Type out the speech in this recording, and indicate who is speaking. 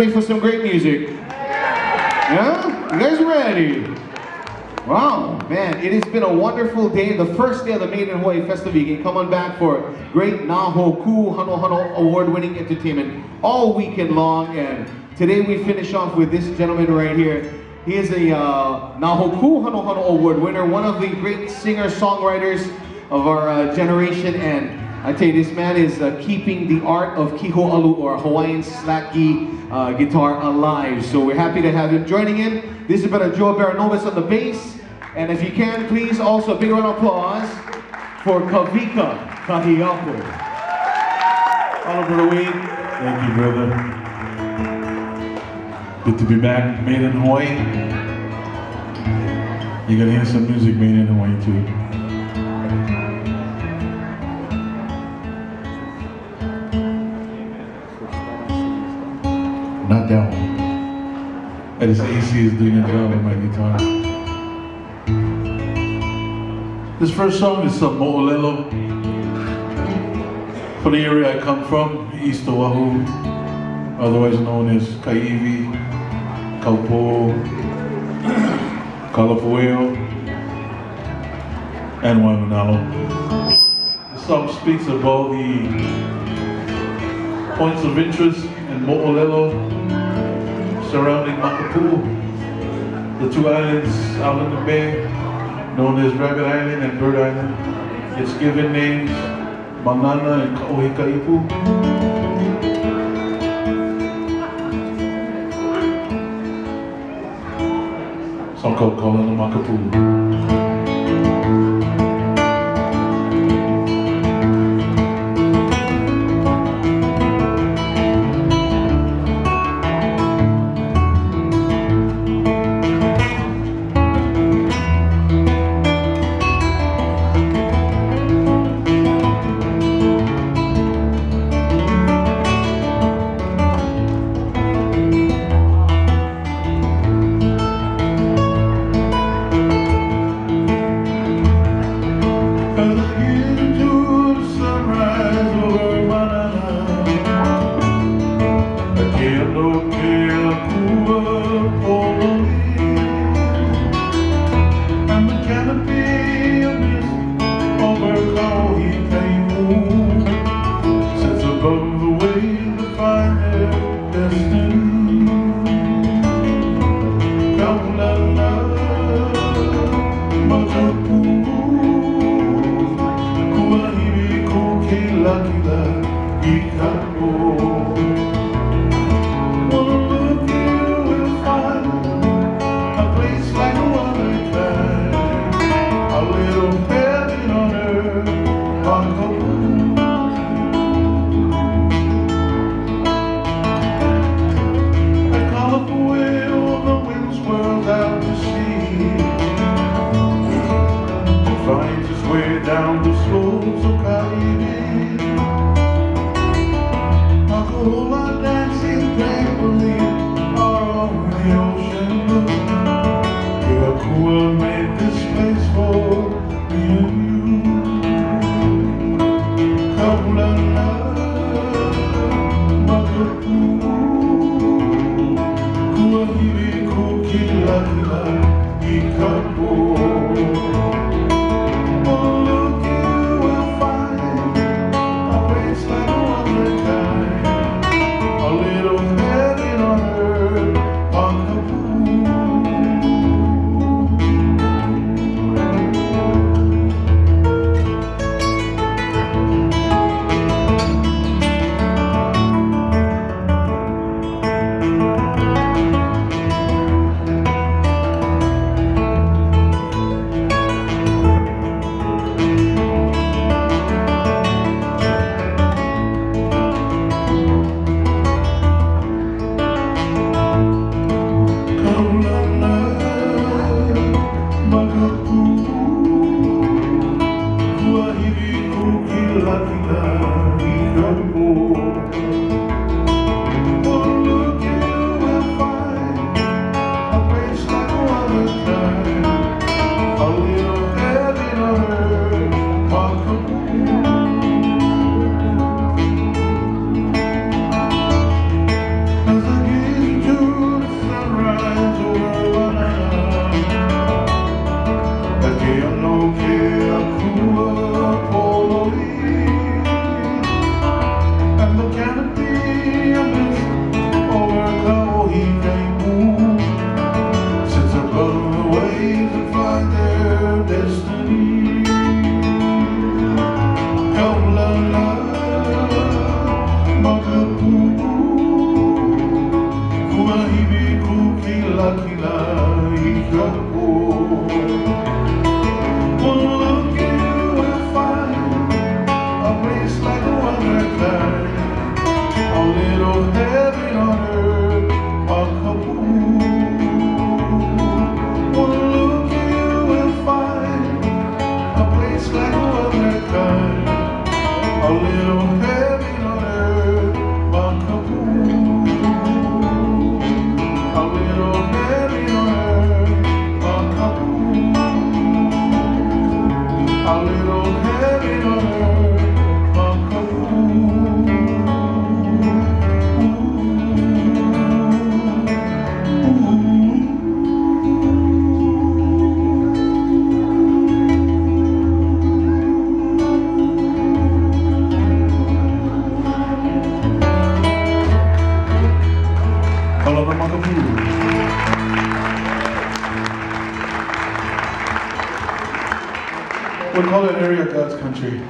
Speaker 1: Ready for some great music? Yeah? You guys ready? Wow, man, it has been a wonderful day. The first day of the Made in Hawaii Festival. You can come on back for great Naho Ku Hano Hano award-winning entertainment all weekend long. And today we finish off with this gentleman right here. He is a Naho Ku Hano Hano award winner, one of the great singer-songwriters of our generation. And I tell you, this man is keeping the art of kiho'alu, or Hawaiian slack-gi guitar, alive. So we're happy to have him joining in. This is Brother Joe Baranobis on the bass. And if you can, please also a big round of applause for Kavika Kahiapo. Hello, Brother Wade.
Speaker 2: Thank you, brother. Good to be back, Made in Hawaii. You're gonna hear some music made in Hawaii too. Not that one. That is AC is doing a job on my guitar. This first song is some Mo'olelo. From the area I come from, East Oahu, otherwise known as Kaiwi, Kaupo, Kalapueo, and Waimanalo. This song speaks about the points of interest in Mo'olelo surrounding Makapu'u, the two islands out in the bay, known as Rabbit Island and Bird Island. It's given names Manana and Kauhikaipu. Song called Kalana Makapu'u. Malakila Ikapo. One look and you will find a place like no other kind. A little heaven on earth, Makapu. One look and you will find a place like no other kind. A little heaven on earth, Makapu. A little heaven on earth, Makapu. A little heaven on earth, Makapu. We call that area God's country.